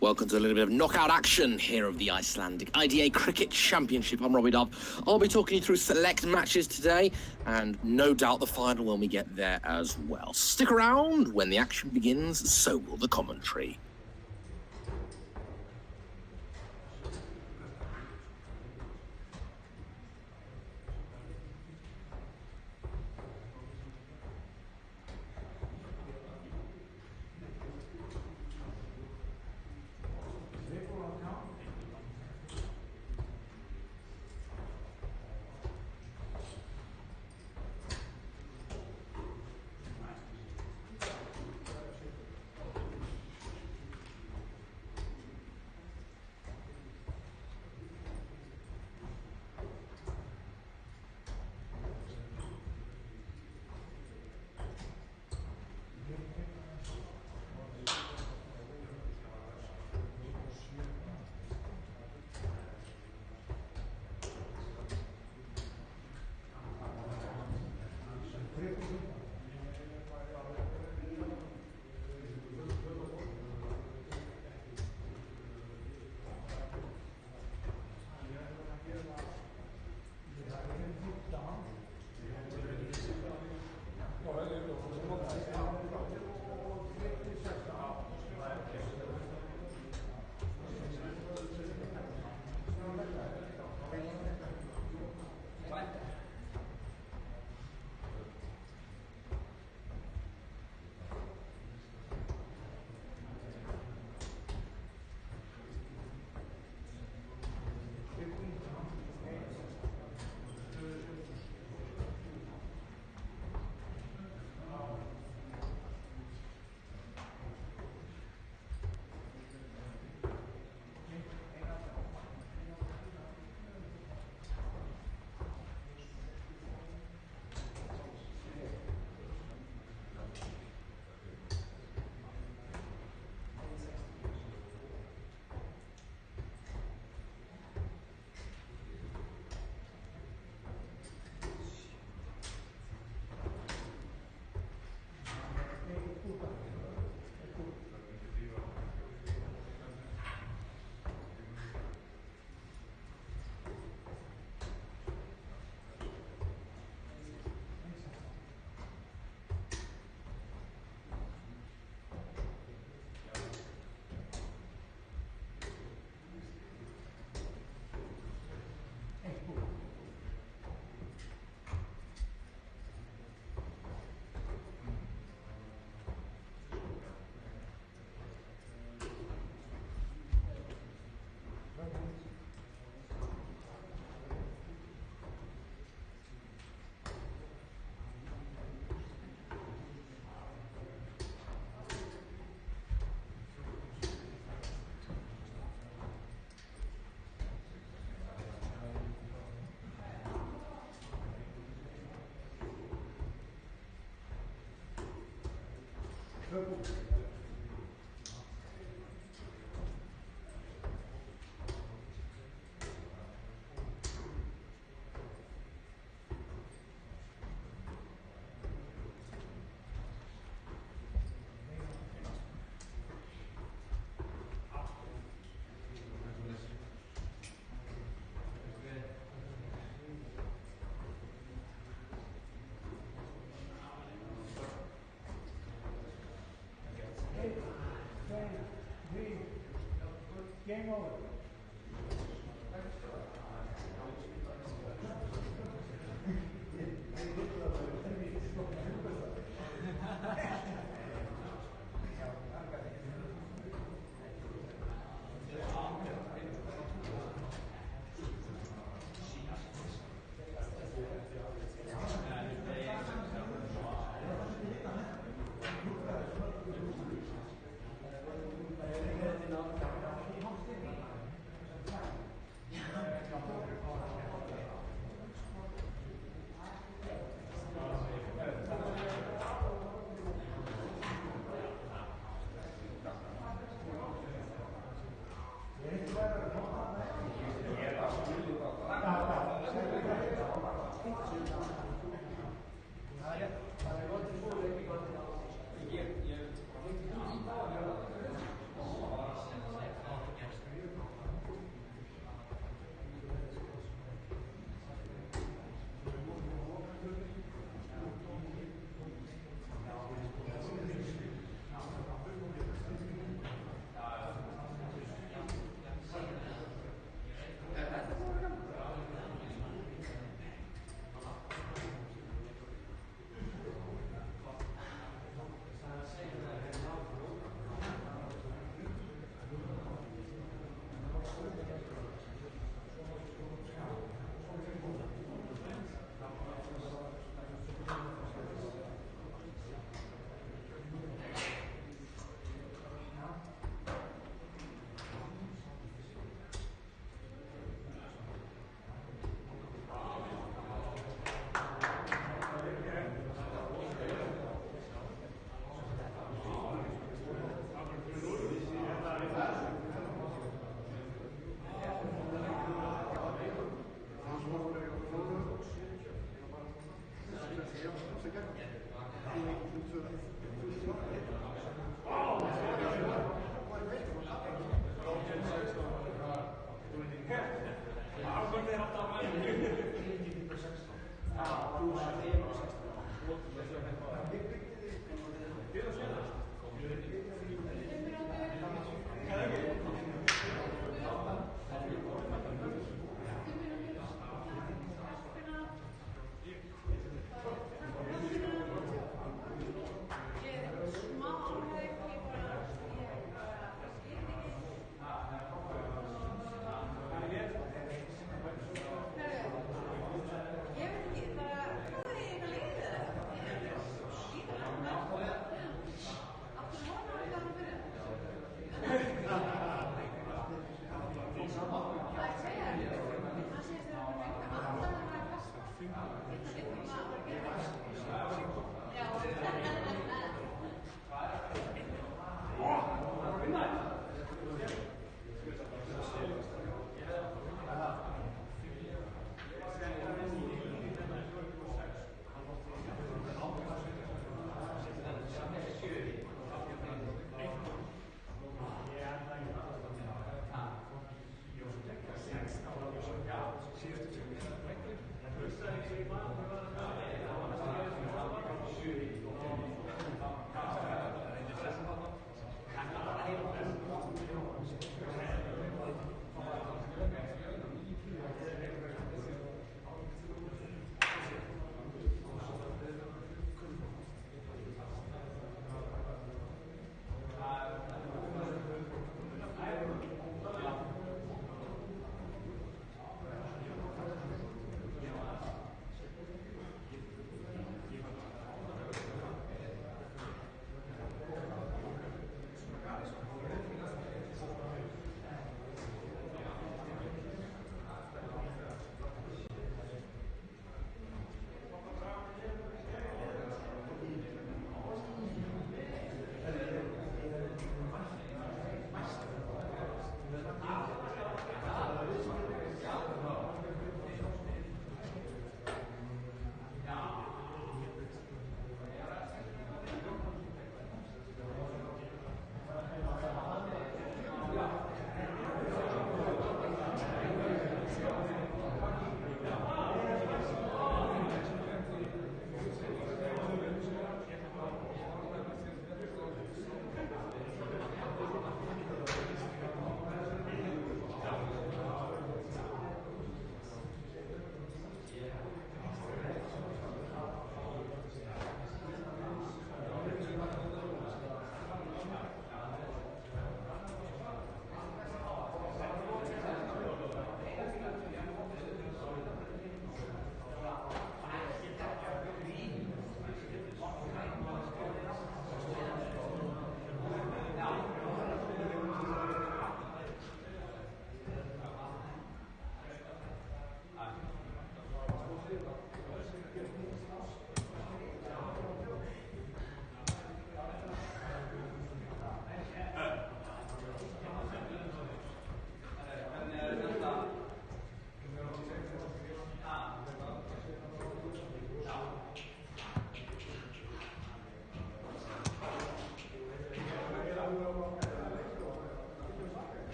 Welcome to a little bit of knockout action here of the Icelandic IDA Cricket Championship. I'm Robbie Dove. I'll be talking you through select matches today, and no doubt the final when we get there as well. Stick around. When the action begins, so will the commentary. Game over.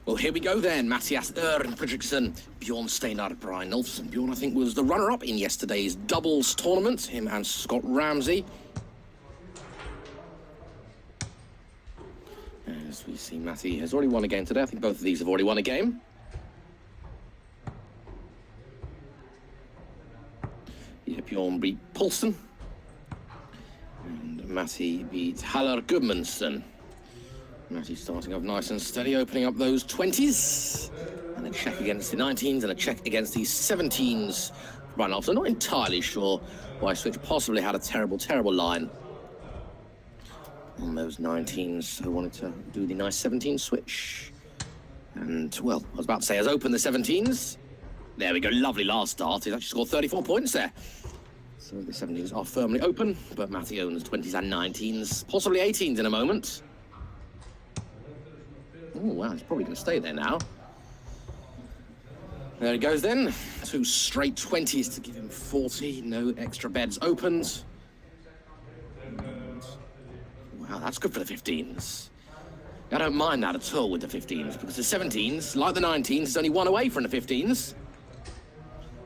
Well, here we go then. Mathias Ern Fredriksson, Bjorn Steinar Brynolfsson. Bjorn, I think, was the runner-up in yesterday's doubles tournament, him and Scott Ramsey. As we see, Matty has already won a game today. I think both of these have already won a game. Yeah, Bjorn beat Poulsen. And Matty beat Haller Gudmundsson. Matty starting off nice and steady, opening up those 20s. And a check against the 19s and a check against the 17s. Brynolfsson, not entirely sure why Switch possibly had a terrible, terrible line on those 19s, so wanted to do the nice 17 switch. And, well, I was about to say, has opened the 17s. There we go, lovely last start. He's actually scored 34 points there. So the 17s are firmly open, but Matty owns 20s and 19s, possibly 18s in a moment. Oh, wow, he's probably going to stay there now. There he goes then. 2 straight 20s to give him 40. No extra beds opened. Wow, that's good for the 15s. I don't mind that at all with the 15s, because the 17s, like the 19s, is only 1 away from the 15s.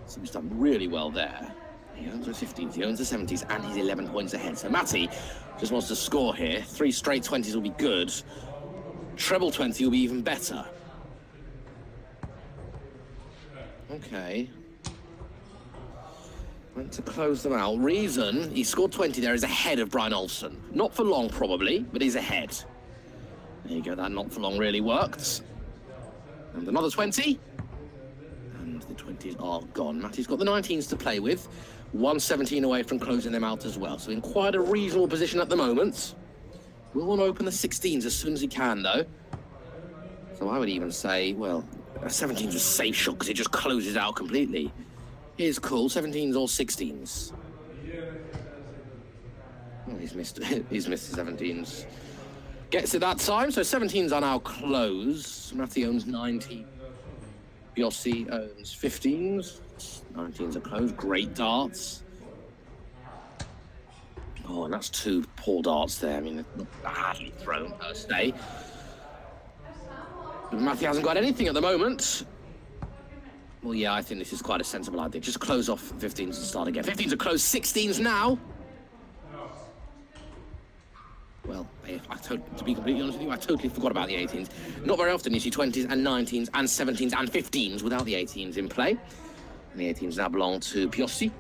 So he's done really well there. He owns the 15s, he owns the 70s, and he's 11 points ahead. So Matty just wants to score here. 3 straight 20s will be good. Treble 20 will be even better. Okay. Went to close them out. Reason he scored 20 there is ahead of Brynolfsson. Not for long, probably, but he's ahead. There you go, that not for long really worked. And another 20. And the 20s are gone. Matty's got the 19s to play with. 117 away from closing them out as well. So in quite a reasonable position at the moment. We'll want to open the 16s as soon as he can, though. So I would even say, well, a 17's a safe shot because it just closes out completely. Here's cool, 17s or 16s. Oh, he's missed the 17s. Gets it that time, so 17s are now closed. Matty owns 19. Biossi owns 15s. 19s are closed, great darts. Oh, and that's 2 poor darts there. I mean, they're not badly thrown per se. But Matty hasn't got anything at the moment. Well, yeah, I think this is quite a sensible idea. Just close off 15s and start again. 15s are closed, 16s now. Well, to be completely honest with you, I totally forgot about the 18s. Not very often you see 20s and 19s and 17s and 15s without the 18s in play. And the 18s now belong to Piossi.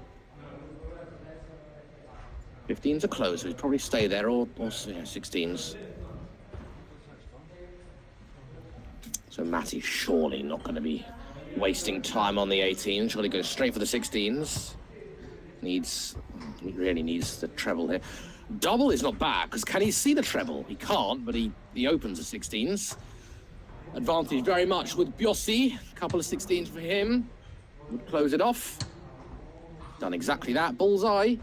15s are closed, so he'd probably stay there, or yeah, 16s. So Matty's surely not going to be wasting time on the 18s. Surely goes straight for the 16s. He really needs the treble here. Double is not bad, because can he see the treble? He can't, but he opens the 16s. Advantage very much with Biossi. A couple of 16s for him. Would close it off. Done exactly that. Bullseye.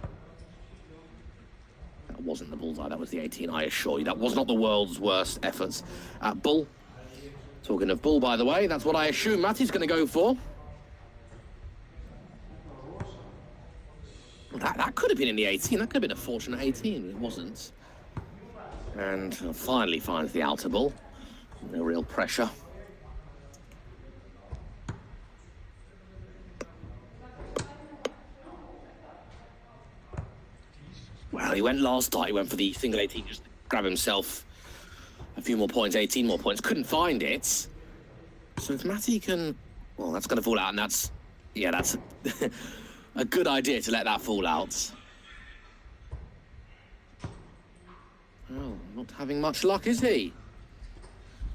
That wasn't the bullseye, that was the 18, I assure you. That was not the world's worst efforts at bull. Talking of bull, by the way, that's what I assume Matty's going to go for. That could have been in the 18. That could have been a fortunate 18. It wasn't. And finally finds the outer bull. No real pressure. Well, he went last night. He went for the single 18 just to grab himself a few more points, 18 more points. Couldn't find it. So if Matty can... Well, that's going to fall out, and that's... Yeah, that's a good idea to let that fall out. Well, not having much luck, is he?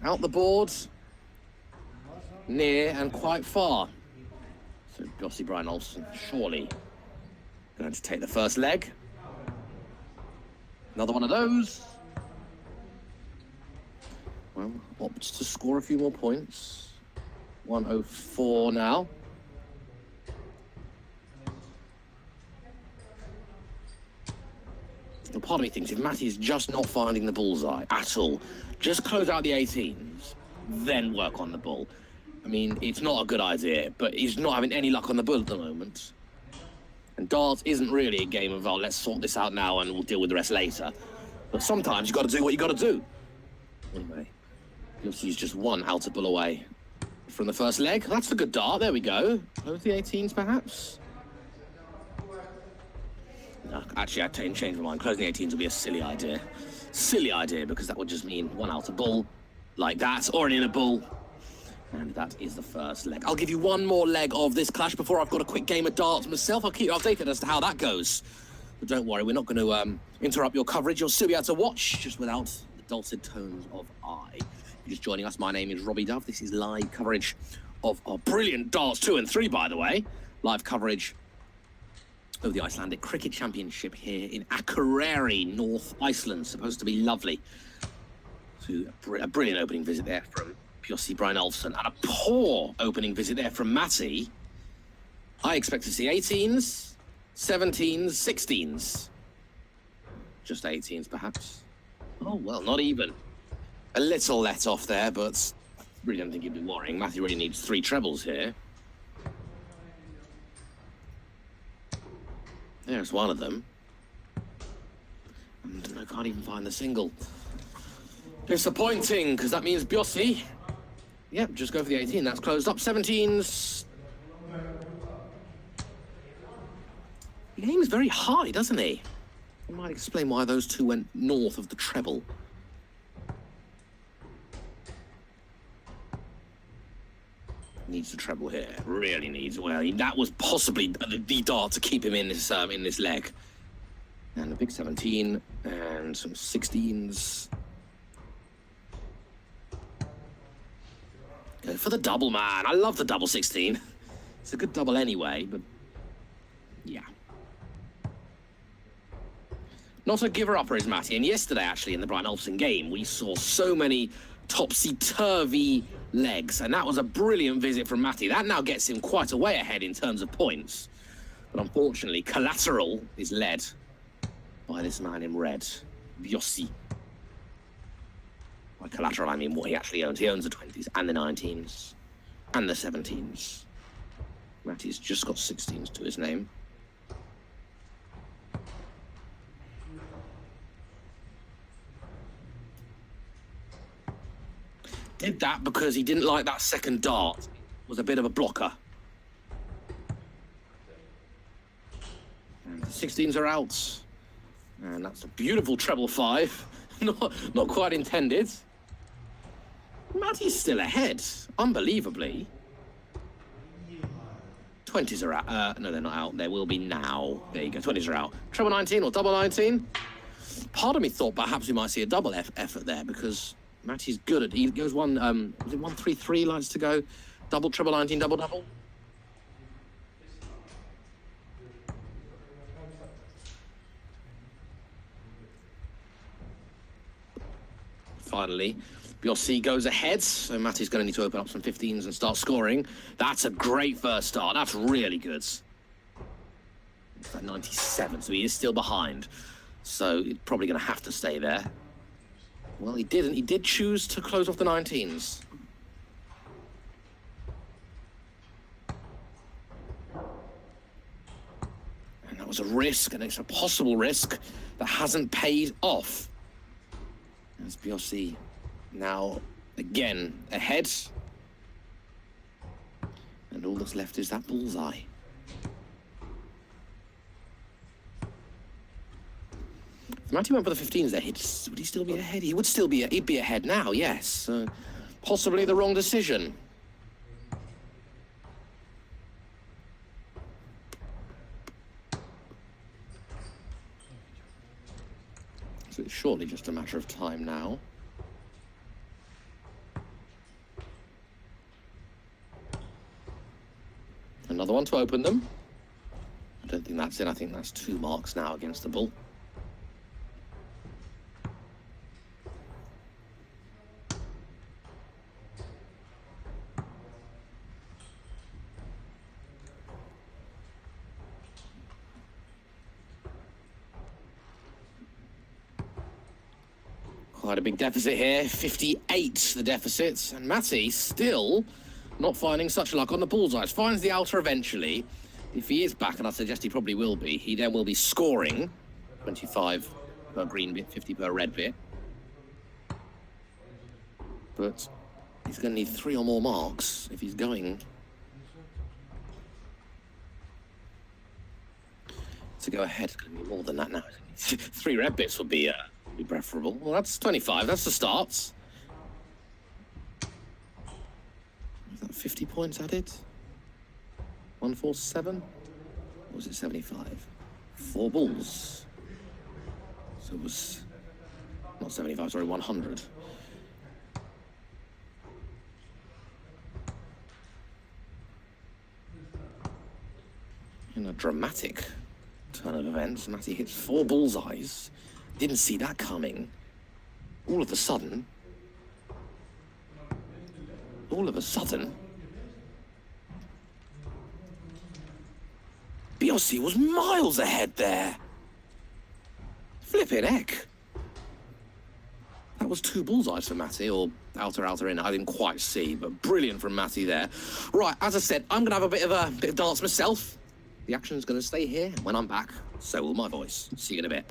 Out the board. Near and quite far. So Biossi Brynolfsson, surely going to take the first leg. Another one of those. Well, opts to score a few more points. 104 now. Well, part of me thinks if Matty's just not finding the bullseye at all, just close out the 18s, then work on the bull. I mean, it's not a good idea, but he's not having any luck on the bull at the moment. And darts isn't really a game of, oh, let's sort this out now and we'll deal with the rest later. But sometimes you've got to do what you've got to do. Anyway, He's just one outer bull away from the first leg. That's a good dart. There we go. Over the 18s, perhaps? No, actually, I'd change my mind. Closing 18s would be a silly idea. Silly idea, because that would just mean one outer bull like that, or an inner bull. And that is the first leg. I'll give you one more leg of this clash before I've got a quick game of darts myself. I'll keep you updated as to how that goes. But don't worry, we're not going to interrupt your coverage. You'll still be able to watch, just without the dulcet tones of I. If you're just joining us, my name is Robbie Dove. This is live coverage of our brilliant darts 2 and 3, by the way. Live coverage of the Icelandic Cricket Championship here in Akureyri, North Iceland. Supposed to be lovely. So a brilliant opening visit there from Bjössi Brynjolfsson, and a poor opening visit there from Matti. I expect to see 18s, 17s, 16s. Just 18s, perhaps. Oh, well, not even. A little let off there, but I really don't think you'd be worrying. Matti really needs 3 trebles here. There's one of them. And I can't even find the single. Disappointing, because that means Bjössi. Yep, just go for the 18. That's closed up. 17s. He aims very high, doesn't he? That might explain why those 2 went north of the treble. Needs the treble here. Really needs. Well, that was possibly the dart to keep him in this leg. And a big 17 and some 16s. Go for the double, man. I love the double 16. It's a good double anyway, but yeah. Not a giver-upper is Matti. And yesterday, actually, in the Brynjolfsson game, we saw so many topsy-turvy legs, and that was a brilliant visit from Matti. That now gets him quite a way ahead in terms of points. But unfortunately, collateral is led by this man in red, Bjössi. By collateral, I mean what he actually owns. He owns the 20s and the 19s and the 17s. Matti's just got 16s to his name. Did that because he didn't like that second dart. It was a bit of a blocker. And the 16s are out. And that's a beautiful treble 5. not quite intended. Matti's still ahead, unbelievably. 20s are out. No, they're not out. There will be now. There you go. 20s are out. Treble 19 or double 19. Part of me thought perhaps we might see a double effort there because Matti's good at. He goes one. Was it 1-3-3? Likes to go double, treble 19, double, double. Finally, Bjössi goes ahead, so Matti's going to need to open up some 15s and start scoring. That's a great first start. That's really good. It's that 97, so he is still behind. So he's probably going to have to stay there. Well, he didn't. He did choose to close off the 19s. And that was a risk, and it's a possible risk that hasn't paid off. As Bjössi now again ahead. And all that's left is that bullseye. If Matti went for the 15s there, would he still be ahead? He would still be, he'd be ahead now, yes. Possibly the wrong decision. So it's surely just a matter of time now. Another one to open them. I don't think that's it. I think that's 2 marks now against the bull. Quite a big deficit here, 58 the deficit, and Matti still not finding such luck on the bullseyes. Finds the outer eventually. If he is back, and I suggest he probably will be, he then will be scoring 25 per green bit, 50 per red bit. but he's going to need 3 or more marks if he's going to go ahead. It's going to be more than that now. 3 red bits would be preferable. Well, that's 25. That's the start. Is that 50 points added? 147? Or was it 75? 4 bulls. So it was not 75, sorry, 100. In a dramatic turn of events, Matty hits 4 bullseyes. Didn't see that coming. All of a sudden, BLC was miles ahead there. Flippin' heck. That was 2 bullseyes for Matty, or outer in. I didn't quite see, but brilliant from Matty there. Right, as I said, I'm gonna have a bit of dance myself. The action's gonna stay here. When I'm back, so will my voice. See you in a bit.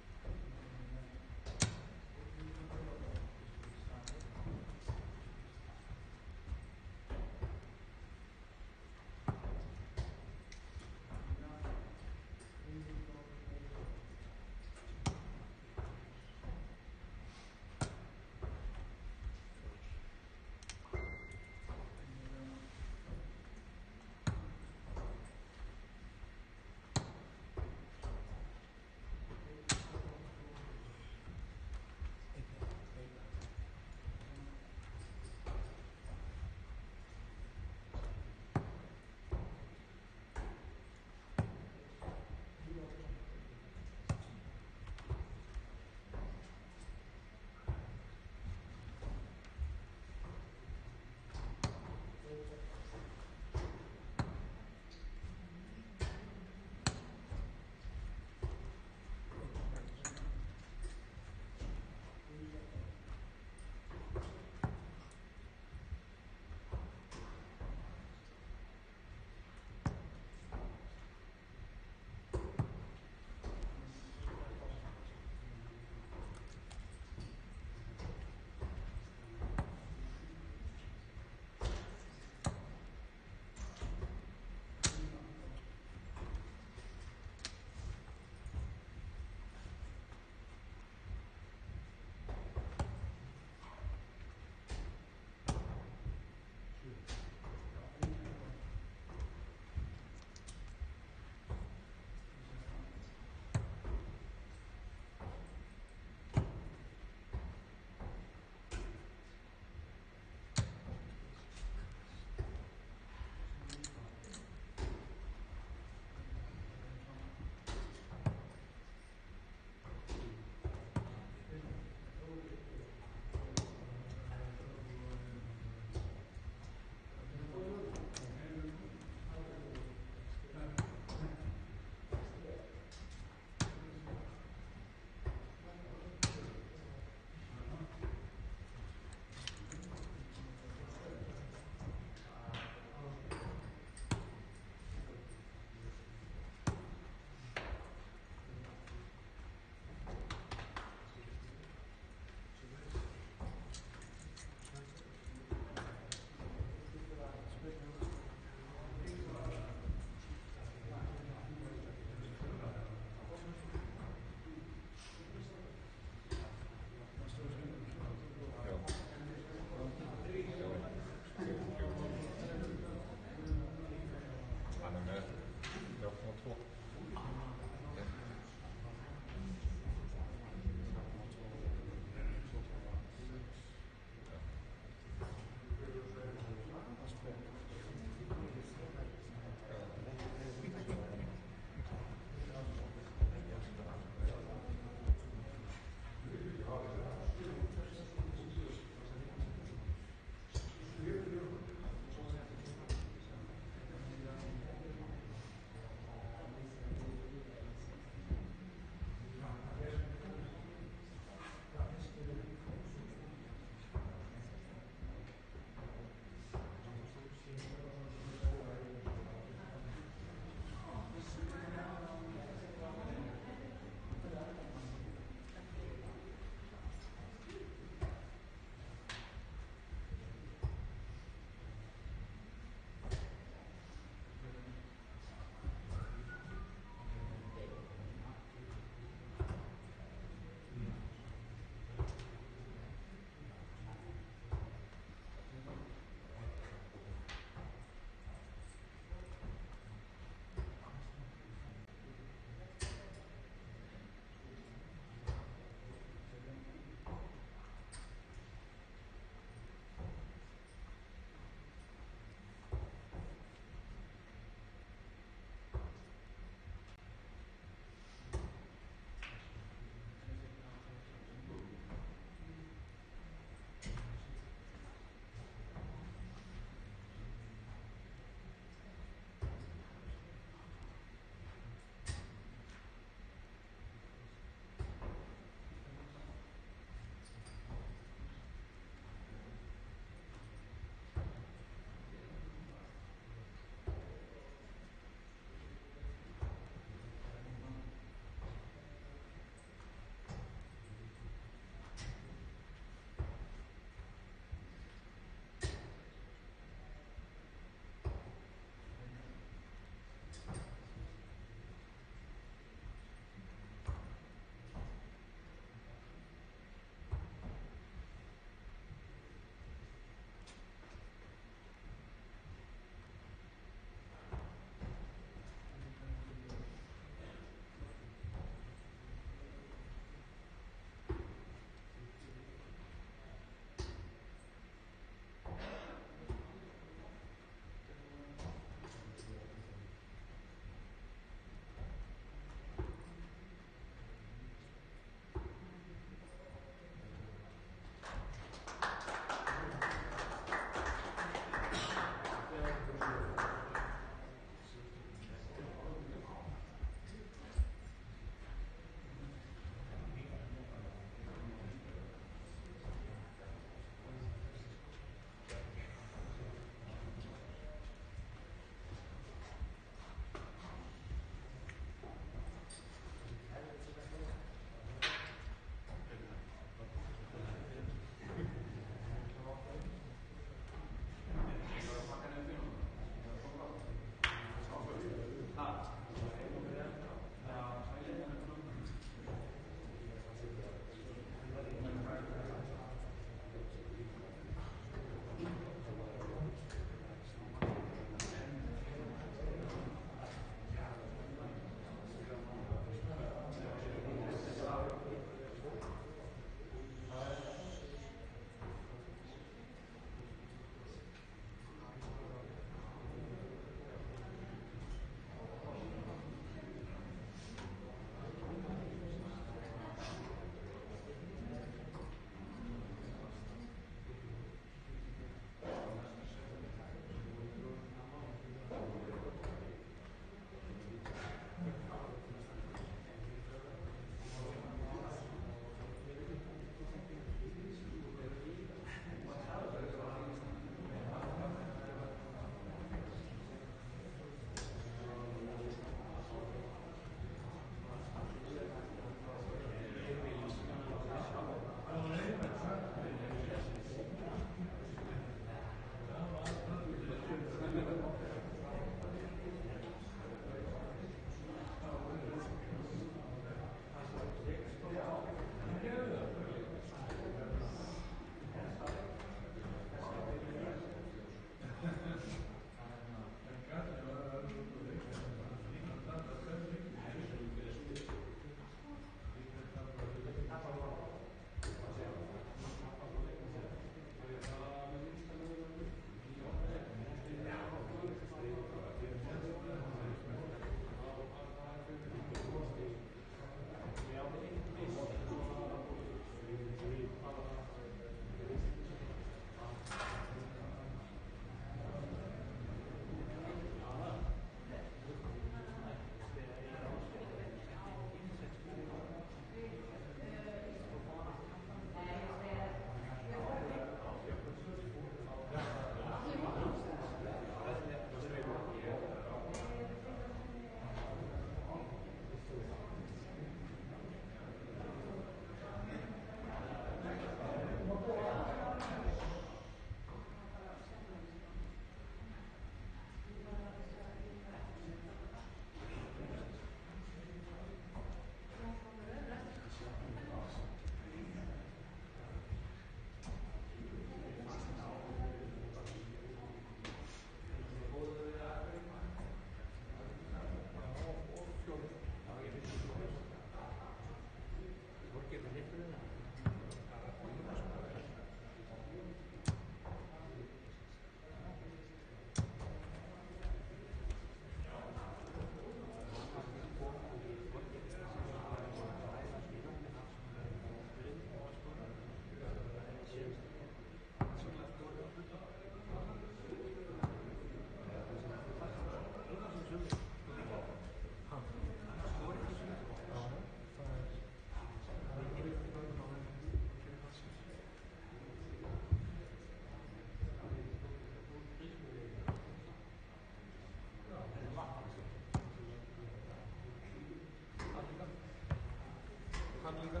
líka.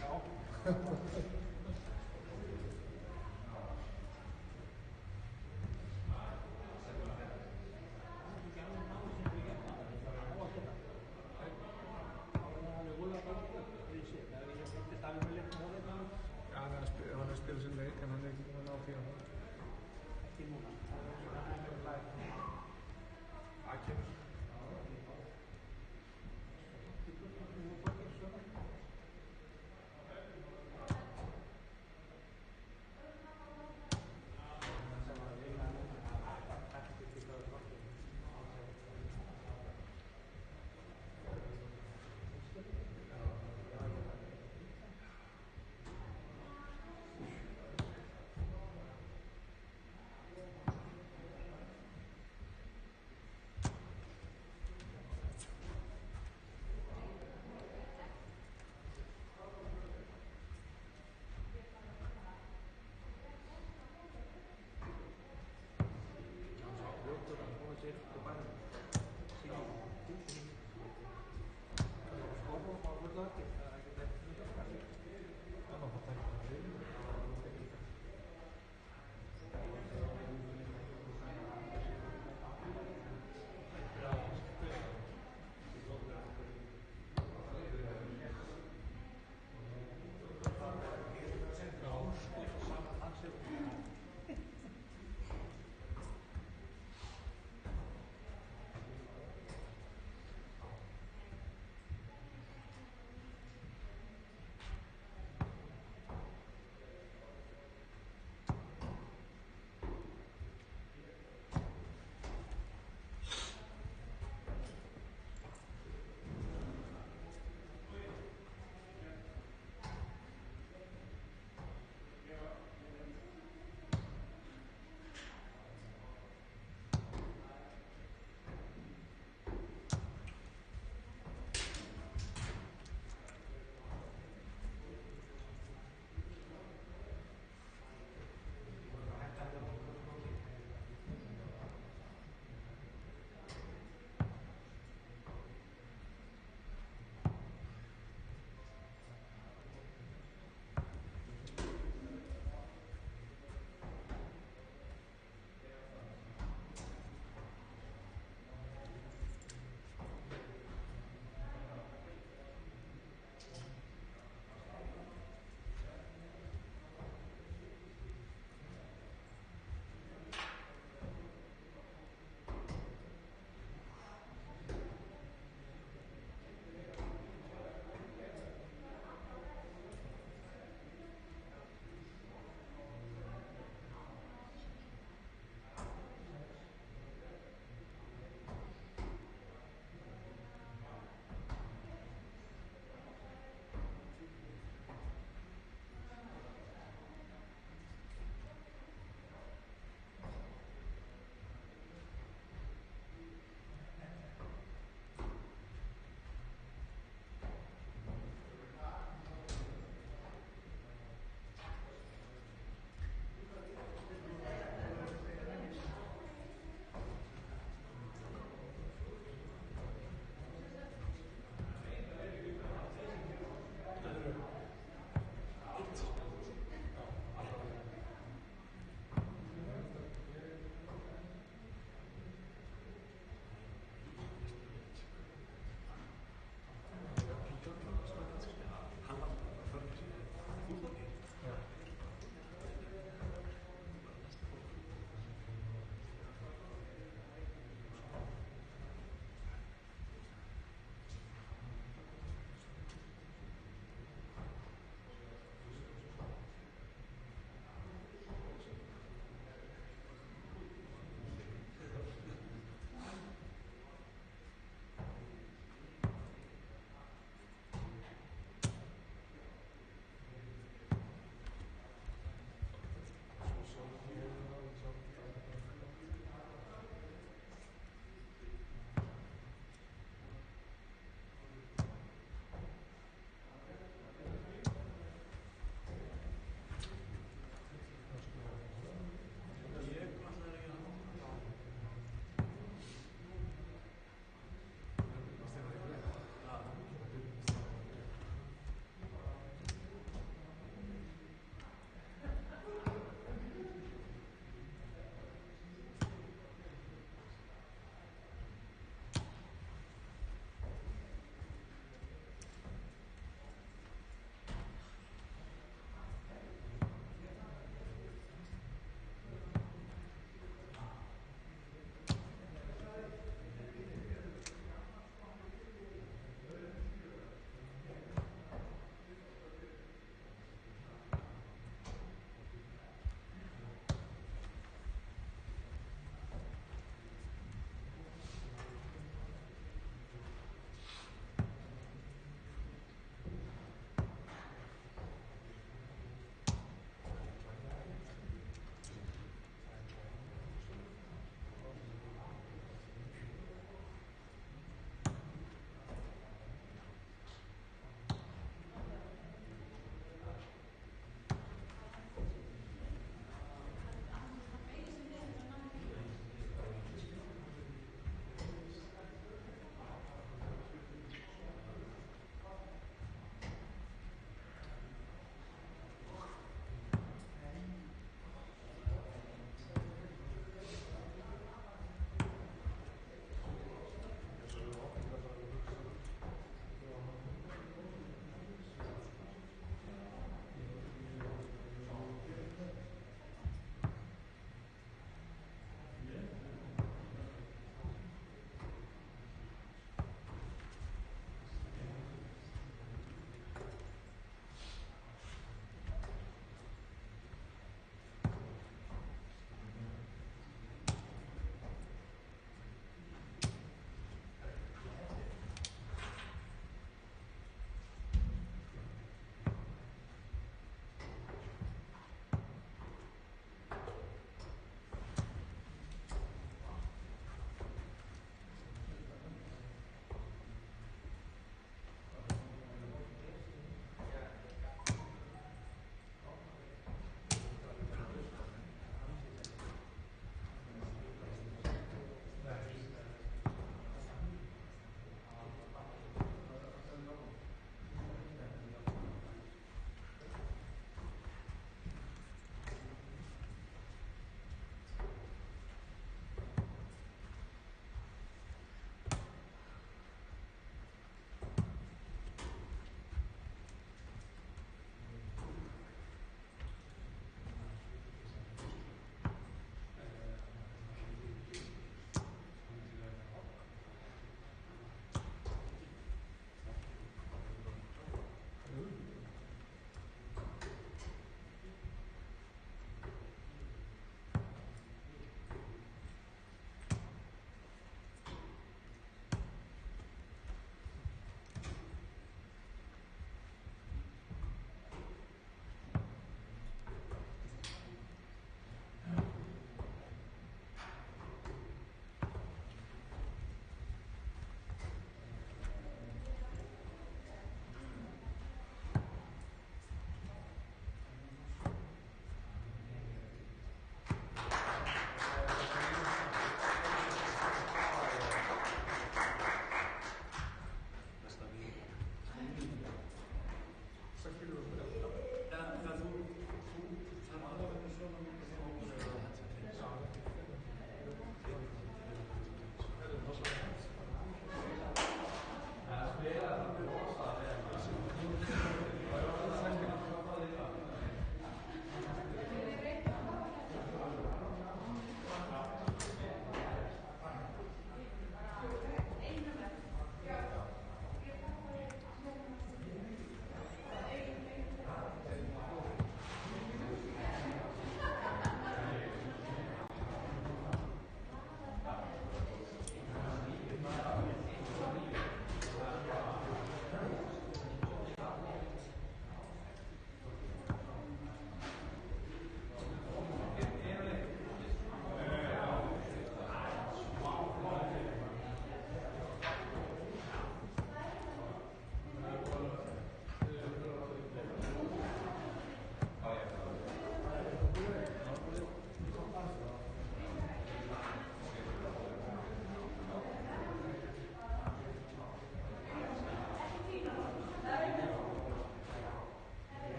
Já. Ja, han har spillet sin lag, kan han ikke nå op her. Ej, kæmpe.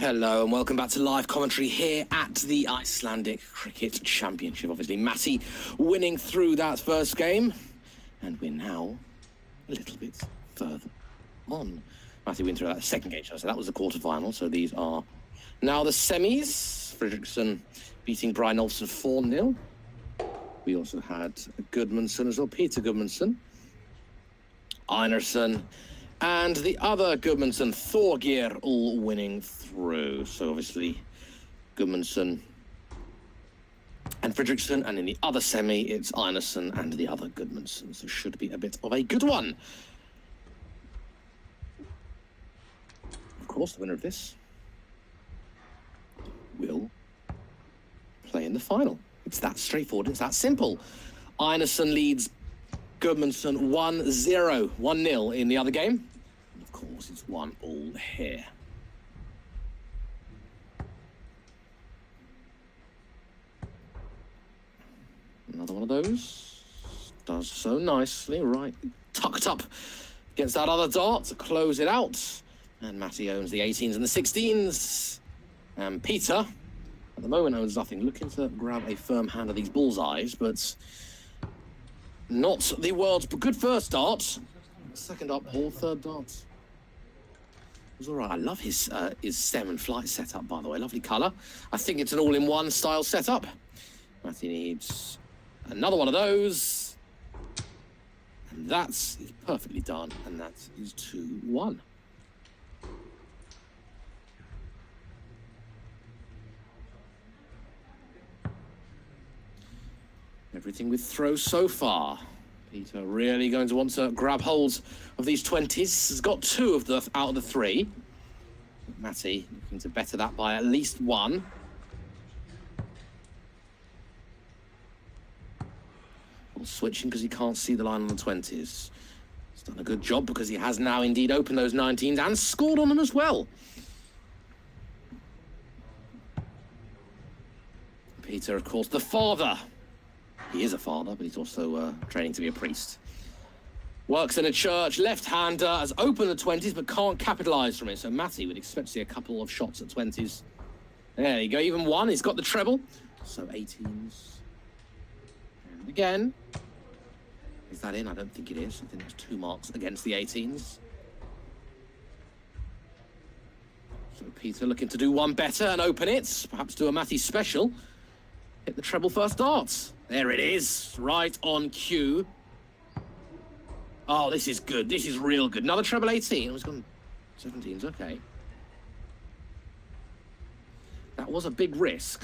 Hello and welcome back to live commentary here at the Icelandic Cricket Championship. Obviously, Matty winning through that first game, and we're now a little bit further on. Matty win through that second game, so that was the quarterfinal. So these are now the semis. Fredriksson beating Brynjolfsson 4-0. We also had Gudmundsson as well, Peter Gudmundsson, Einarsson, and the other Gudmundsson, Thorgeir, all winning through. So obviously, Gudmundsson and Fredriksson, and in the other semi, it's Einarsson and the other Gudmundsson. So should be a bit of a good one. Of course, the winner of this will play in the final. It's that straightforward, it's that simple. Einarsson leads Gudmundsson 1-0, 1-0 in the other game. And of course, it's 1-1 here. Another one of those. Does so nicely, right. Tucked up against that other dart to close it out. And Matty owns the 18s and the 16s. And Peter, at the moment, owns nothing. Looking to grab a firm hand of these bullseyes, but not the world's good first dart. Second up hole, third dart. It was all right. I love his stem and flight setup, by the way. Lovely colour. I think it's an all-in-one style setup. Matty needs another one of those. And that's perfectly done. And that is 2-1. Everything with throw so far. Peter really going to want to grab hold of these 20s. Has got 2 of the out of the 3. Matty looking to better that by at least 1. Well, switching because he can't see the line on the 20s. He's done a good job because he has now indeed opened those 19s and scored on them as well. Peter, of course, the father. He is a father, but he's also training to be a priest. Works in a church, left-hander, has opened the 20s, but can't capitalise from it. So Matty would expect to see a couple of shots at 20s. There you go, even 1. He's got the treble. So 18s. And again. Is that in? I don't think it is. I think there's 2 marks against the 18s. So Peter looking to do one better and open it. Perhaps do a Matty special. Hit the treble first dart. There it is, right on cue. Oh, this is good. This is real good. Another treble 18. Oh, he's gone 17s, okay. That was a big risk.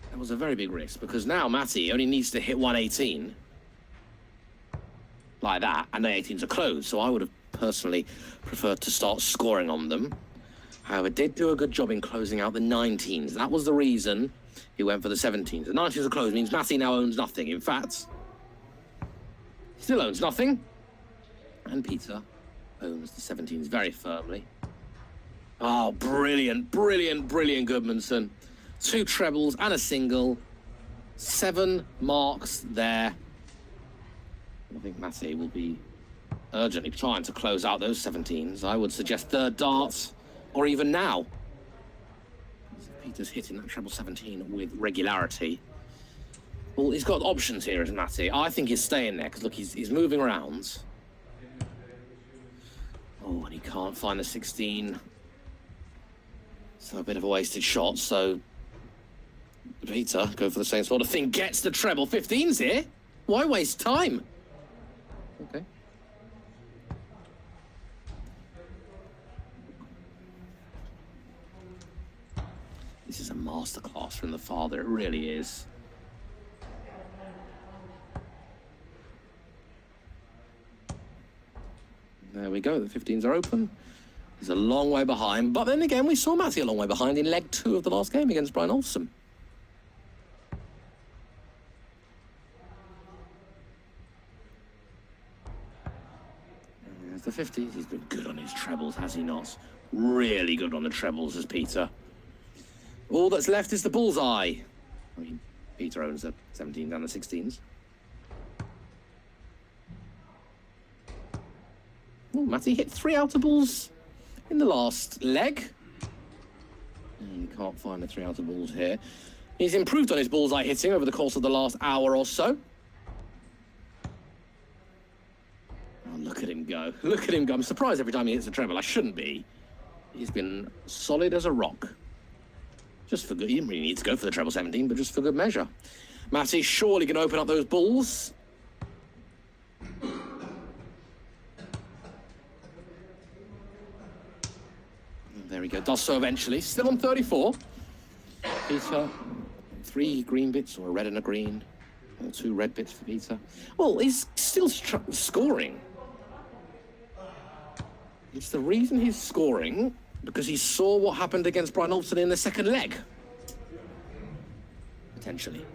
That was a very big risk, because now Matty only needs to hit 118. Like that, and the 18s are closed. So I would have personally preferred to start scoring on them. However, did do a good job in closing out the 19s. That was the reason he went for the 17s. The 19s are closed, means Matty now owns nothing. In fact, still owns nothing. And Peter owns the 17s very firmly. Oh, brilliant, brilliant, brilliant Gudmundsson. 2 trebles and a single. 7 marks there. I think Matty will be urgently trying to close out those 17s. I would suggest third dart, or even now. Peter's hitting that treble 17 with regularity. Well, he's got options here, isn't Matty? I think he's staying there, because look, he's moving around. Oh, and he can't find the 16. So a bit of a wasted shot, so Peter, go for the same sort of thing, gets the treble. 15's here. Why waste time? Okay. This is a masterclass from the father, it really is. There we go, the 15s are open. He's a long way behind, but then again, we saw Matty a long way behind in leg 2 of the last game against Brynjolfsson. There's the 50s. He's been good on his trebles, has he not? Really good on the trebles, as Peter. All that's left is the bullseye. I mean, Peter owns the 17s and the 16s. Oh, Matty hit 3 outer balls in the last leg. And he can't find the 3 out of balls here. He's improved on his bullseye hitting over the course of the last hour or so. Oh, look at him go. Look at him go. I'm surprised every time he hits a treble. I shouldn't be. He's been solid as a rock. Just for good. He didn't really need to go for the treble 17, but just for good measure. Matty surely can open up those balls. There we go. Does so eventually. Still on 34. Peter, 3 green bits, or a red and a green, or 2 red bits for Peter. Well, he's still scoring. It's the reason he's scoring because he saw what happened against Brian Alston in the second leg. Potentially.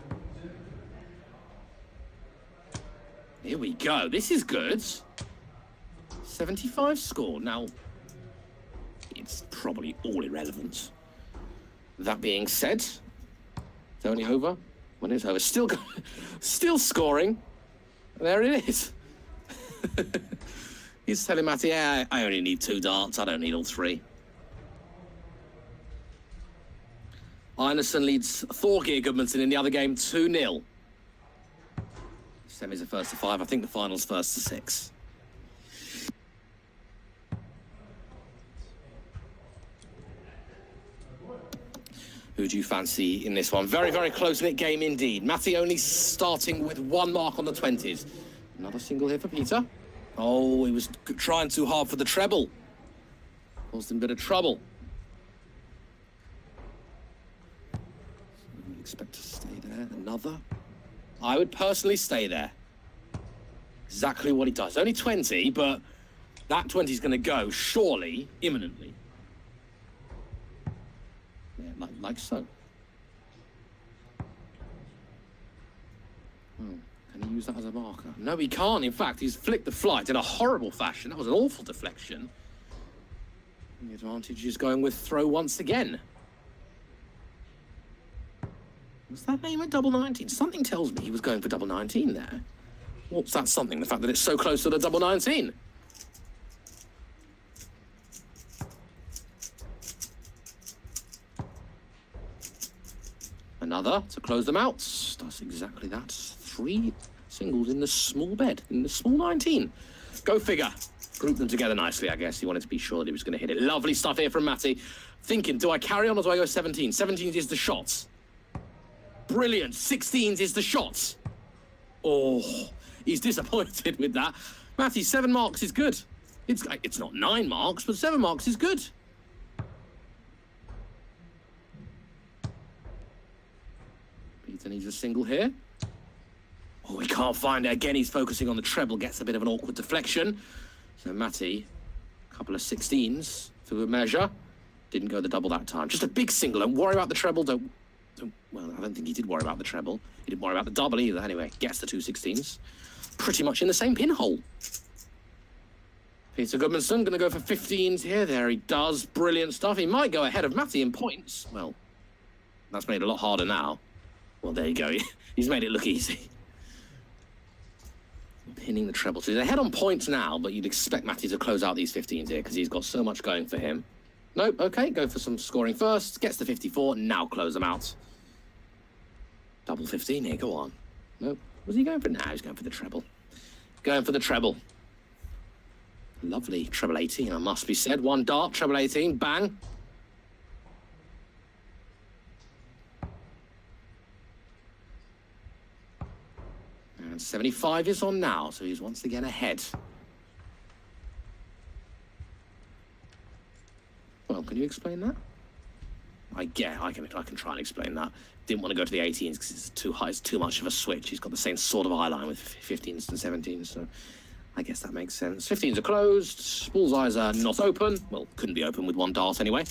Here we go. This is good. 75 score. Now, it's probably all irrelevant. That being said, it's only over when it's over. Still scoring. There it is. He's telling Matty, yeah, I only need 2 darts. I don't need all 3. Einarsson leads Thorgeir Gudmundsson in the other game 2-0. Semis are first to 5. I think the final's first to 6. Who do you fancy in this one? Very, very close-knit game indeed. Matty only starting with 1 mark on the 20s. Another single here for Peter. Oh, he was trying too hard for the treble. Caused him a bit of trouble. Expect to stay there. Another. I would personally stay there. Exactly what he does. Only 20, but that 20 is going to go, surely, imminently. Yeah, like so. Oh, can he use that as a marker? No, he can't. In fact, he's flicked the flight in a horrible fashion. That was an awful deflection. And the advantage is going with throw once again. Was that name at double 19? Something tells me he was going for double 19 there. What's that something? The fact that it's so close to the double 19. Another to close them out. Does exactly that. 3 singles in the small bed, in the small 19. Go figure. Group them together nicely, I guess. He wanted to be sure that he was going to hit it. Lovely stuff here from Matty. Thinking, do I carry on or do I go 17? 17 is the shots. Brilliant. 16s is the shots. Oh, he's disappointed with that. Matty, 7 marks is good. It's not 9 marks, but 7 marks is good. Peter needs a single here. Oh, he can't find it. Again, he's focusing on the treble. Gets a bit of an awkward deflection. So Matty, a couple of 16s for good measure. Didn't go the double that time. Just a big single. Don't worry about the treble. Well, I don't think he did worry about the treble. He didn't worry about the double either. Anyway, gets the 2 16s. Pretty much in the same pinhole. Peter Gudmundsson going to go for 15s here. There he does. Brilliant stuff. He might go ahead of Matty in points. Well, that's made it a lot harder now. Well, there you go. He's made it look easy. Pinning the treble. So he's ahead on points now, but you'd expect Matty to close out these 15s here because he's got so much going for him. Nope, okay, go for some scoring first. Gets the 54, now close them out. Double 15 here, go on. Nope, was he going for? Nah, he's going for the treble. Going for the treble. Lovely, treble 18, I must be said. 1 dart, treble 18, bang. And 75 is on now, so he's once again ahead. Well, can you explain that? I can try and explain that. Didn't want to go to the 18s because it's too high, it's too much of a switch. He's got the same sort of eye line with 15s and 17s, so I guess that makes sense. 15s are closed, bullseyes are not open. Well, couldn't be open with 1 dart anyway.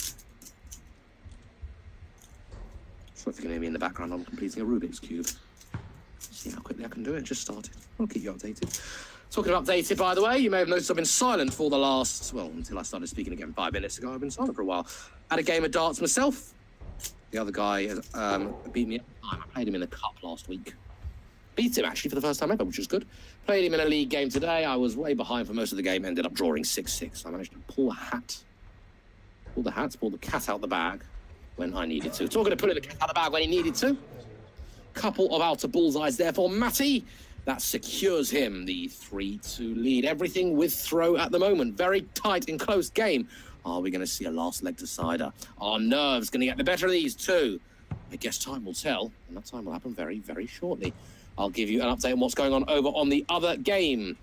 So if you can hear me in the background, I'm completing a Rubik's Cube. See how quickly I can do it, just started. I'll keep you updated. Talking of updated, by the way, you may have noticed I've been silent for the last, well, until I started speaking again 5 minutes ago. I've been silent for a while. Had a game of darts myself. The other guy beat me up. I played him in the cup last week. Beat him, actually, for the first time ever, which was good. Played him in a league game today. I was way behind for most of the game, ended up drawing 6-6. I managed to pull the cat out the bag, when I needed to. Talking to pulling the cat out of the bag when he needed to. Couple of outer bullseyes there for Matty. That secures him the 3-2 lead. Everything with throw at the moment. Very tight and close game. Are we going to see a last leg decider? Our nerves going to get the better of these two. I guess time will tell, and that time will happen very, very shortly. I'll give you an update on what's going on over on the other game.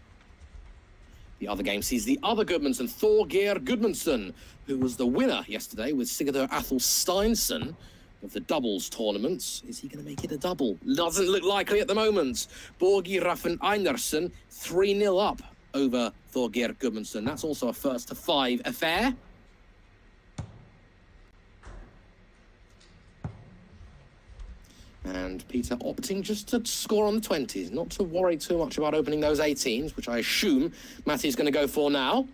The other game sees the other Gudmundsson, Thorgeir Gudmundsson, who was the winner yesterday with Sigurður Athel Steinsson of the doubles tournament. Is he going to make it a double? Doesn't look likely at the moment. Borgi Raffen Einarsson 3-0 up over Thorgeir Gudmundsson. That's also a 1st-to-5 affair. And Peter opting just to score on the 20s, not to worry too much about opening those 18s, which I assume Matty's going to go for now.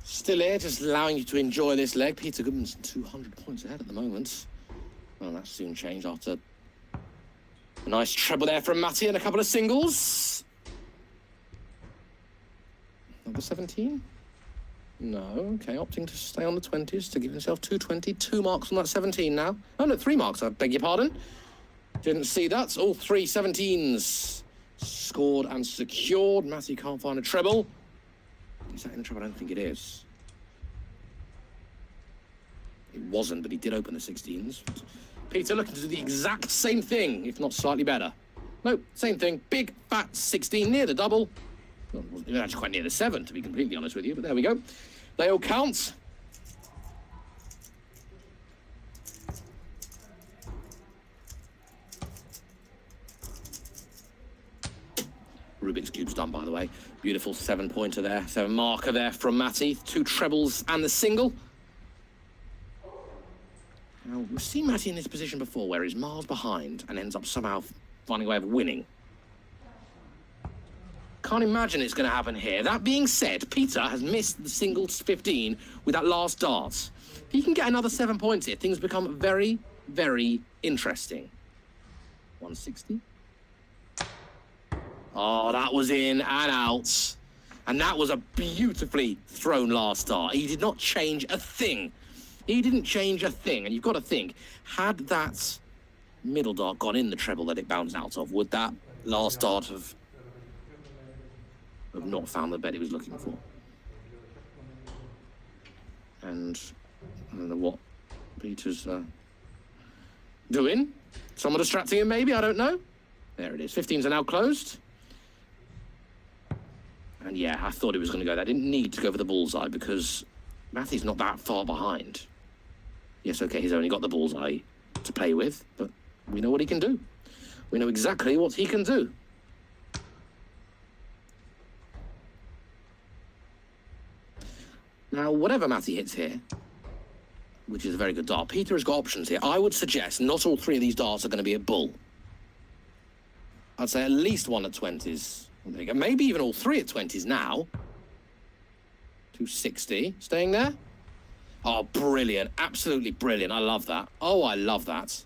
Still here, just allowing you to enjoy this leg. Peter Gudmundsson 200 points ahead at the moment. Well, that's soon changed after a nice treble there from Matty and a couple of singles. Number 17? No, okay, opting to stay on the 20s to give himself 220. 2 marks on that 17 now. Oh, no, 3 marks, I beg your pardon. Didn't see that. All 3 17s scored and secured. Matty can't find a treble. Is that in trouble? I don't think it is. It wasn't, but he did open the 16s. Peter looking to do the exact same thing, if not slightly better. No, same thing. Big, fat 16 near the double. Well, it was actually quite near the 7, to be completely honest with you, but there we go. They all count. Rubik's Cube's done, by the way. Beautiful 7-pointer there, 7 marker there from Matty. 2 trebles and the single. Now, we've seen Matty in this position before, where he's miles behind and ends up somehow finding a way of winning. Can't imagine it's going to happen here. That being said, Peter has missed the singles 15 with that last dart. If he can get another 7 points here, things become very, very interesting. 160. Oh, that was in and out. And that was a beautifully thrown last dart. He did not change a thing. He didn't change a thing. And you've got to think, had that middle dart gone in the treble that it bounced out of, would that last dart have not found the bed he was looking for? And I don't know what Peter's doing. Someone distracting him, maybe? I don't know. There it is. 15s are now closed. And yeah, I thought he was going to go there. I didn't need to go for the bullseye because Matty's not that far behind. Yes, okay, he's only got the bullseye to play with, but we know what he can do. We know exactly what he can do. Now, whatever Matty hits here, which is a very good dart, Peter has got options here. I would suggest not all 3 of these darts are going to be at bull. I'd say at least 1 at 20s. There you go. Maybe even all 3 at 20s now. 260. Staying there. Oh, brilliant. Absolutely brilliant. I love that. Oh, I love that.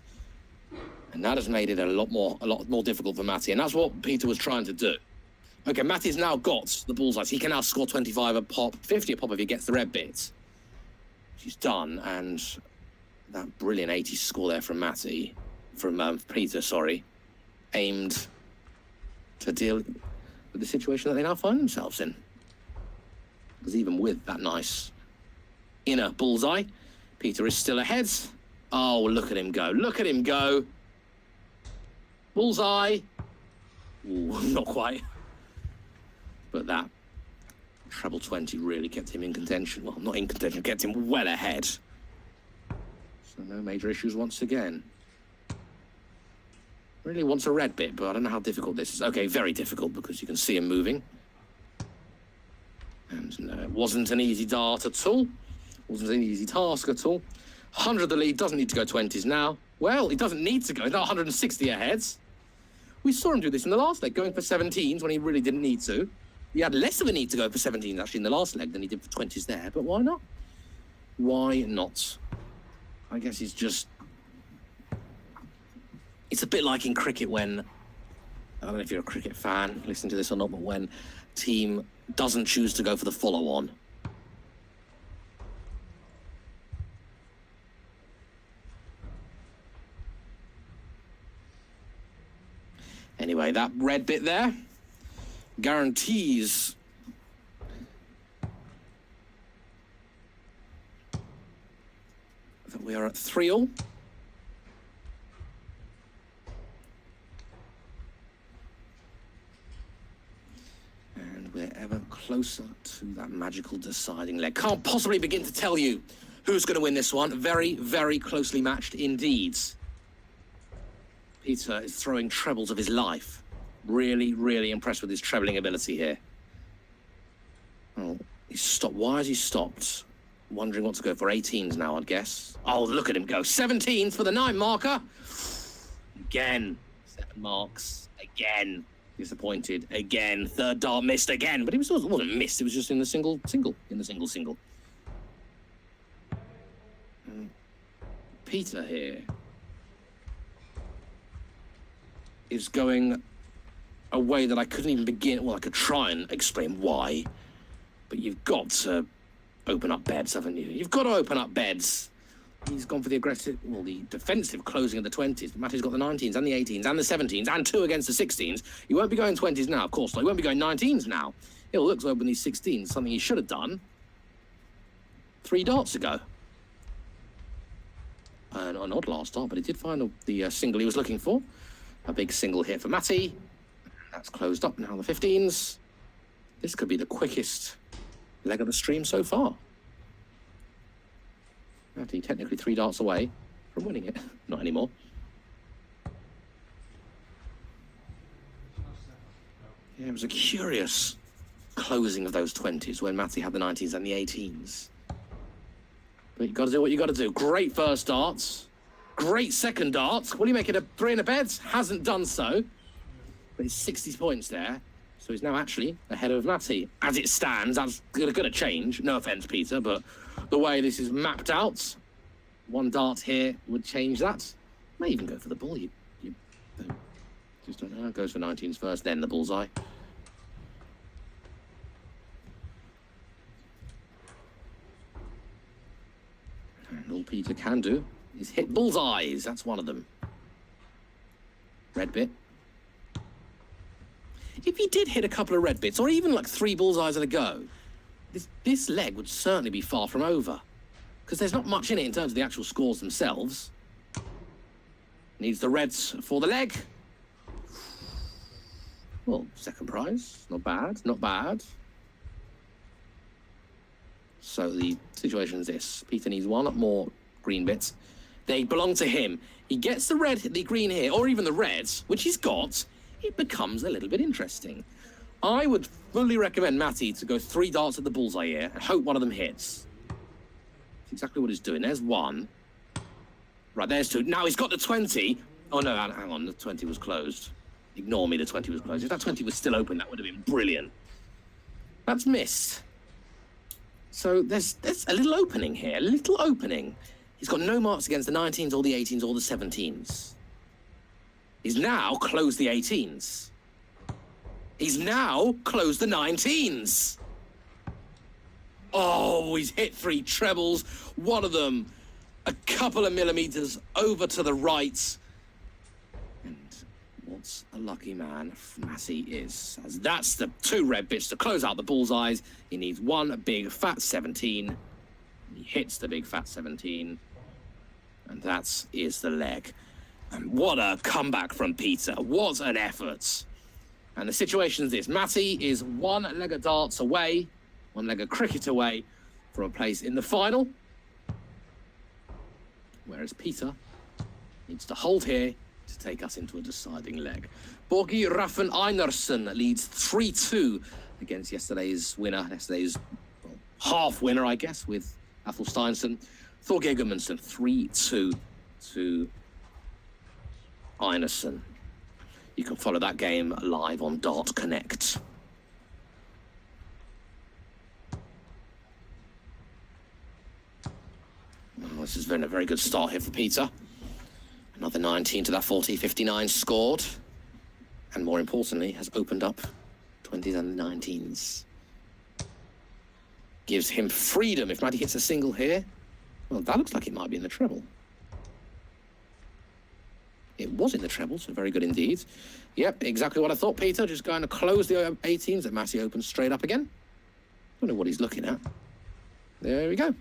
And that has made it a lot more difficult for Matty. And that's what Peter was trying to do. Okay, Matty's now got the bullseyes. He can now score 25 a pop, 50 a pop if he gets the red bit. She's done. And that brilliant 80 score there from Matty. From Peter, sorry. Aimed to deal with the situation that they now find themselves in. Because even with that nice inner bullseye, Peter is still ahead. Oh, look at him go. Look at him go. Bullseye. Ooh, not quite. But that treble 20 really kept him in contention. Well, not in contention, kept him well ahead. So no major issues once again. Really wants a red bit, but I don't know how difficult this is. Okay, very difficult because you can see him moving. And no, it wasn't an easy dart at all. Wasn't an easy task at all. 100 the lead, doesn't need to go 20s now. Well, he doesn't need to go, he's now 160 ahead. We saw him do this in the last leg, going for 17s when he really didn't need to. He had less of a need to go for 17s actually in the last leg than he did for 20s there, but why not? Why not? I guess he's just... It's a bit like in cricket when, I don't know if you're a cricket fan, listen to this or not, but when team doesn't choose to go for the follow-on. Anyway, that red bit there guarantees that we are at 3-all. And we're ever closer to that magical deciding leg. Can't possibly begin to tell you who's going to win this one. Very, very closely matched indeed. Peter is throwing trebles of his life. Really, really impressed with his trebling ability here. Oh, he's stopped. Why has he stopped? Wondering what to go for. 18s now, I'd guess. Oh, look at him go. 17s for the 9 marker. Again. 7 marks. Again. Disappointed. Again. Third dart missed again. But it wasn't missed. It was just in the single. Peter here is going a way that I couldn't even begin. Well, I could try and explain why, but you've got to open up beds, haven't you? You've got to open up beds. He's gone for the aggressive, well, the defensive closing of the 20s. Matty's got the 19s and the 18s and the 17s and 2 against the 16s. He won't be going 20s now, of course. He won't be going 19s now. He'll look to open these 16s, something he should have done 3 darts ago. An odd last dart, but he did find the single he was looking for. A big single here for Matty. That's closed up now, the 15s. This could be the quickest leg of the stream so far. Matty technically 3 darts away from winning it. Not anymore. Yeah, it was a curious closing of those 20s when Matty had the 19s and the 18s. But you've got to do what you've got to do. Great first darts. Great second dart. Will he make it a 3 in a bed? Hasn't done so. But he's 60 points there. So he's now actually ahead of Matty. As it stands, that's going to change. No offence, Peter, but the way this is mapped out, 1 dart here would change that. May even go for the bull. You just don't know. Goes for 19s first, then the bullseye. And all Peter can do is hit bullseyes. That's one of them. Red bit. If he did hit a couple of red bits, or even like 3 bullseyes at a go, this leg would certainly be far from over. Because there's not much in it in terms of the actual scores themselves. Needs the reds for the leg. Well, second prize. Not bad, not bad. So the situation is this. Peter needs 1 more green bits. They belong to him. He gets the red, the green here, or even the reds, which he's got. It becomes a little bit interesting. I would fully recommend Matty to go 3 darts at the bullseye here and hope one of them hits. That's exactly what he's doing. There's 1. Right, there's 2. Now he's got the 20. Oh, no, hang on. The 20 was closed. Ignore me, the 20 was closed. If that 20 was still open, that would have been brilliant. That's missed. So there's a little opening here, a little opening. He's got no marks against the 19s or the 18s or the 17s. He's now closed the 18s. He's now closed the 19s. Oh, he's hit 3 trebles. One of them a couple of millimeters over to the right. And What a lucky man Matty is. As that's the 2 red bits to close out the bullseyes. He needs 1 big fat 17. He hits the big fat 17. And that is the leg. And what a comeback from Peter. What an effort. And the situation is this. Matty is 1 leg of darts away, 1 leg of cricket away from a place in the final. Whereas Peter needs to hold here to take us into a deciding leg. Borgi Raffen Einarsson leads 3-2 against yesterday's winner, yesterday's half winner, I guess, with Athel Steinsson. Thorgeir Gudmundsson 3-2 to Einarsson. You can follow that game live on Dart Connect. Well, this has been a very good start here for Peter. Another 19 to that 40, 59 scored. And more importantly, has opened up 20s and 19s. Gives him freedom. If Matty hits a single here, well, that looks like it might be in the treble. It was in the treble, so very good indeed. Yep, exactly what I thought, Peter. Just going to close the 18s and Matty opens straight up again. Don't know what he's looking at. There we go.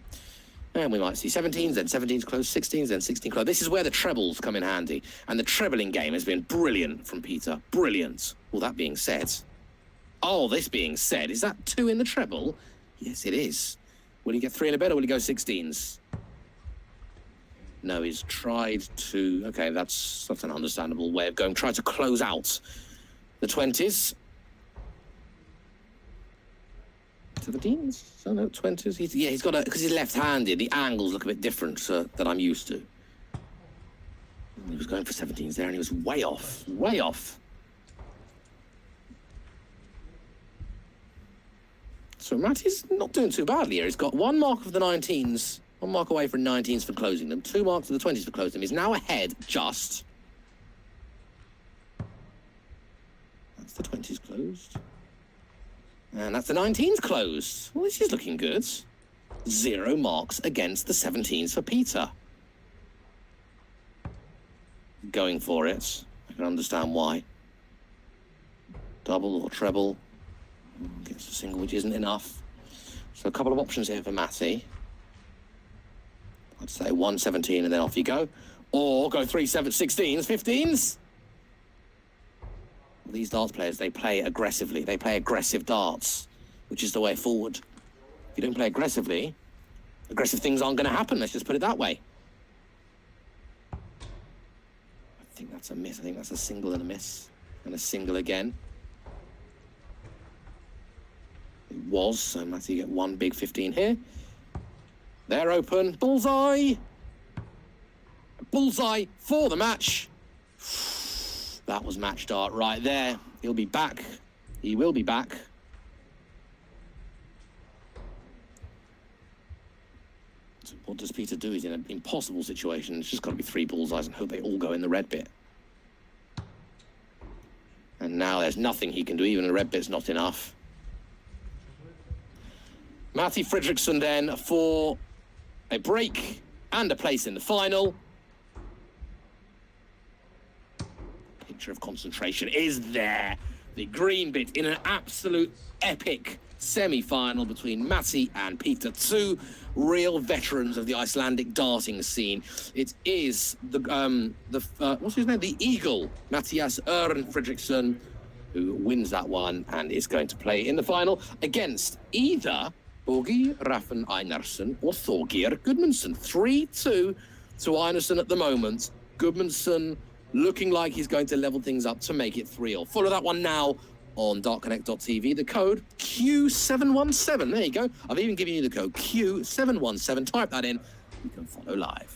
And we might see 17s, then 17s close, 16s, then 16 close. This is where the trebles come in handy. And the trebling game has been brilliant from Peter. Brilliant. Well, that being said... Oh, this being said, is that 2 in the treble? Yes, it is. Will he get 3 in a bed or will he go 16s? No, he's tried to... Okay, that's an understandable way of going. Tried to close out the 20s. 17s? So no, 20s. He's got a... Because he's left-handed, the angles look a bit different than I'm used to. He was going for 17s there and he was way off. Way off. So Matty's not doing too badly here. He's got 1 mark of the 19s, 1 mark away from 19s for closing them, 2 marks of the 20s for closing them. He's now ahead just. That's the 20s closed. And that's the 19s closed. Well, this is looking good. 0 marks against the 17s for Peter. Going for it. I can understand why. Double or treble. Gets a single, which isn't enough. So a couple of options here for Matty. I'd say 1 17 and then off you go. Or go 3 7 16s, 15s. Well, these darts players, they play aggressively. They play aggressive darts, which is the way forward. If you don't play aggressively, aggressive things aren't going to happen. Let's just put it that way. I think that's a miss. I think that's a single and a miss. And a single again. It was, so Matty get 1 big 15 here. They're open. Bullseye! Bullseye for the match. That was match dart right there. He'll be back. He will be back. So what does Peter do? He's in an impossible situation. It's just got to be 3 bullseyes and hope they all go in the red bit. And now there's nothing he can do. Even the red bit's not enough. Matty Fredriksson then for a break and a place in the final. Picture of concentration is there. The green bit in an absolute epic semi-final between Matty and Peter, 2 real veterans of the Icelandic darting scene. It is what's his name? The Eagle, Mattias Örn Fredriksson, who wins that one and is going to play in the final against either Borgi Raffen Einarsson or Thorgeir Gudmundsson. 3-2 to Einarsson at the moment. Gudmundsson looking like he's going to level things up to make it 3-all. Follow that one now on dartconnect.tv. The code Q717. There you go. I've even given you the code Q717. Type that in. You can follow live.